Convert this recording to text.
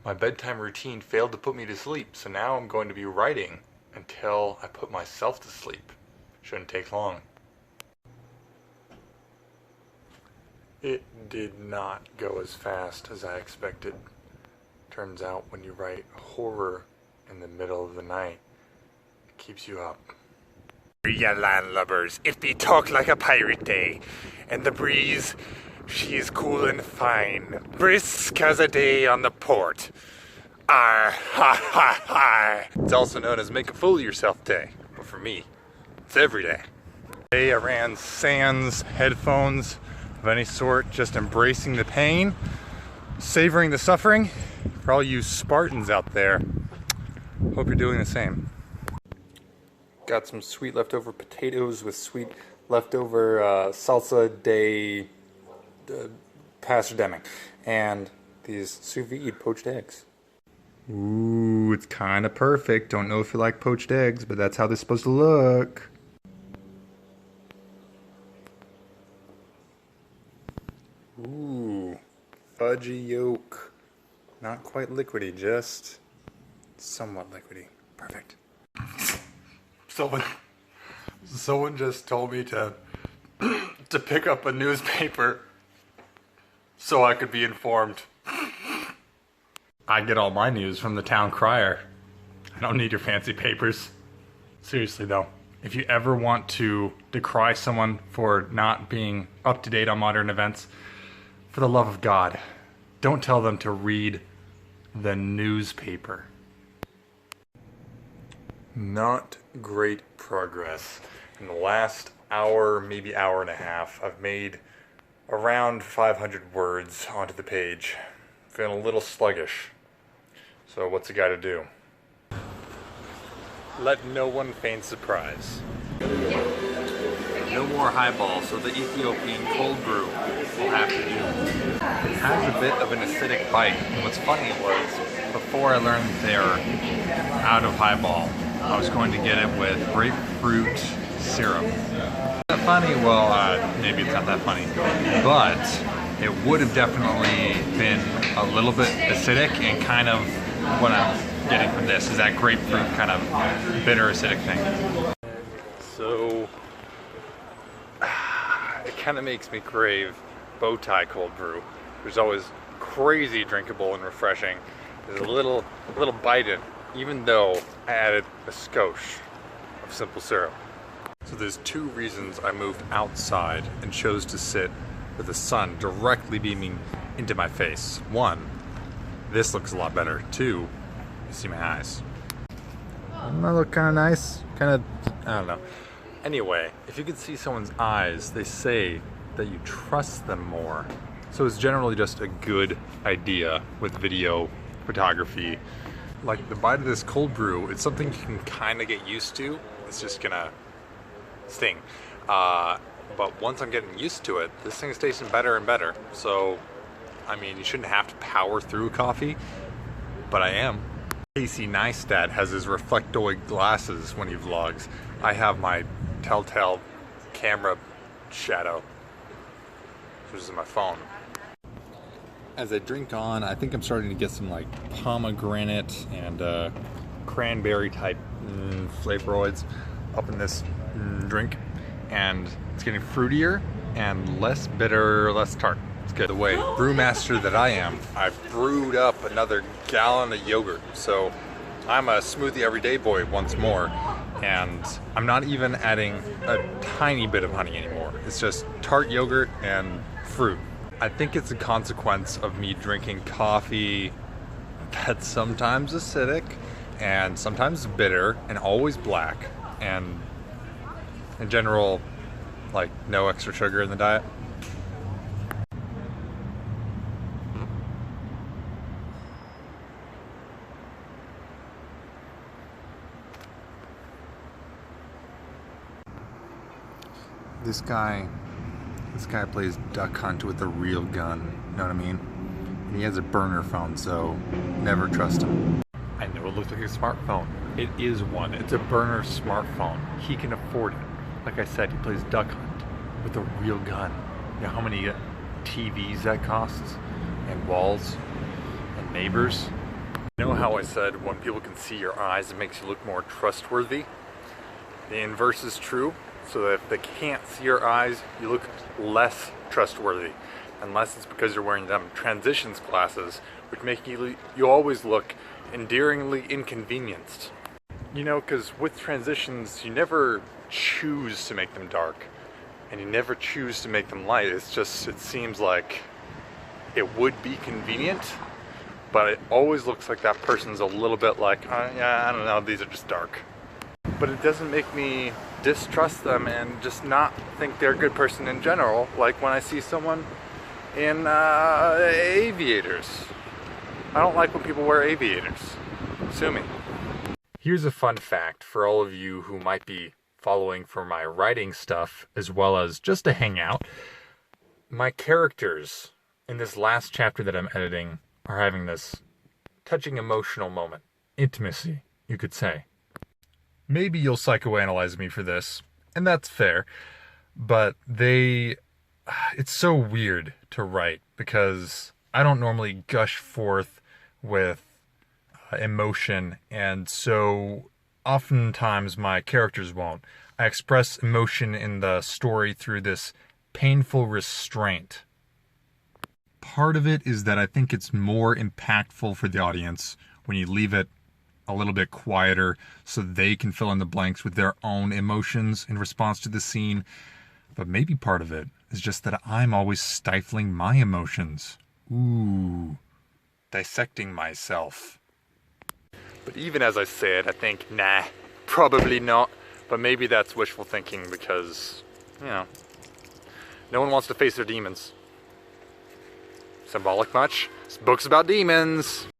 My bedtime routine failed to put me to sleep, so now I'm going to be writing until I put myself to sleep. Shouldn't take long. It did not go as fast as I expected. Turns out when you write horror in the middle of the night, it keeps you up. Ya landlubbers, it be talk like a pirate day, and the breeze, she is cool and fine, brisk as a day on the port. Arr, ha ha ha. It's also known as Make a Fool of Yourself Day, but for me, it's every day. Today I ran sans headphones of any sort, just embracing the pain, savoring the suffering. For all you Spartans out there, hope you're doing the same. Got some sweet leftover potatoes with sweet leftover salsa de Pastor and these sous vide poached eggs. Ooh, it's kind of perfect. Don't know if you like poached eggs, but that's how they're supposed to look. Ooh, fudgy yolk. Not quite liquidy, just somewhat liquidy. Perfect. Someone just told me to pick up a newspaper so I could be informed. I get all my news from the town crier. I don't need your fancy papers. Seriously though, if you ever want to decry someone for not being up to date on modern events, for the love of God, don't tell them to read the newspaper. Not great progress. In the last hour, maybe hour and a half, I've made around 500 words onto the page. Feeling a little sluggish. So what's a guy to do? Let no one feign surprise. No more highball, so the Ethiopian cold brew will have to do. It has a bit of an acidic bite. And what's funny was, before I learned they're out of highball, I was going to get it with grapefruit syrup. Is that funny? Well, maybe it's not that funny. But it would have definitely been a little bit acidic, and kind of what I'm getting from this is that grapefruit kind of bitter acidic thing. So it kind of makes me crave bow tie cold brew, which is always crazy drinkable and refreshing. There's a little bite in, even though I added a skosh of simple syrup. So there's two reasons I moved outside and chose to sit with the sun directly beaming into my face. One, this looks a lot better. Two, you see my eyes. Doesn't that look kind of nice? Kind of, I don't know. Anyway, if you could see someone's eyes, they say that you trust them more. So it's generally just a good idea with video photography. Like the bite of this cold brew, it's something you can kind of get used to. It's just gonna sting. But once I'm getting used to it, this thing's tasting better and better. So, I mean, you shouldn't have to power through coffee, but I am. Casey Neistat has his reflectoid glasses when he vlogs. I have my telltale camera shadow, which is in my phone. As I drink on, I think I'm starting to get some like pomegranate and cranberry type flavoroids up in this drink, and it's getting fruitier and less bitter, less tart. It's good. The way brewmaster that I am, I brewed up another gallon of yogurt, so I'm a smoothie everyday boy once more, and I'm not even adding a tiny bit of honey anymore. It's just tart yogurt and fruit. I think it's a consequence of me drinking coffee that's sometimes acidic and sometimes bitter and always black, and in general, like no extra sugar in the diet. This guy plays duck hunt with a real gun, you know what I mean? And he has a burner phone, so never trust him. I know it looks like a smartphone. It is one. It's a burner smartphone. He can afford it. Like I said, he plays duck hunt with a real gun. You know how many TVs that costs? And walls? And neighbors? know how I said when people can see your eyes, it makes you look more trustworthy? The inverse is true, so that if they can't see your eyes, you look less trustworthy. Unless it's because you're wearing them transitions glasses, which make you always look endearingly inconvenienced. You know, because with transitions, you never choose to make them dark, and you never choose to make them light. It's just, it seems like it would be convenient, but it always looks like that person's a little bit like, yeah, I don't know, these are just dark. But it doesn't make me distrust them and just not think they're a good person in general, like when I see someone in aviators. I don't like when people wear aviators. Sue me. Here's a fun fact for all of you who might be following for my writing stuff as well as just to hang out. My characters in this last chapter that I'm editing are having this touching emotional moment. Intimacy, you could say. Maybe you'll psychoanalyze me for this, and that's fair, but it's so weird to write because I don't normally gush forth with emotion, and so oftentimes my characters won't. I express emotion in the story through this painful restraint. Part of it is that I think it's more impactful for the audience when you leave it a little bit quieter so they can fill in the blanks with their own emotions in response to the scene. But maybe part of it is just that I'm always stifling my emotions. Ooh, dissecting myself. But even as I say it, I think, nah, probably not. But maybe that's wishful thinking because, you know, no one wants to face their demons. Symbolic much? This book's about demons.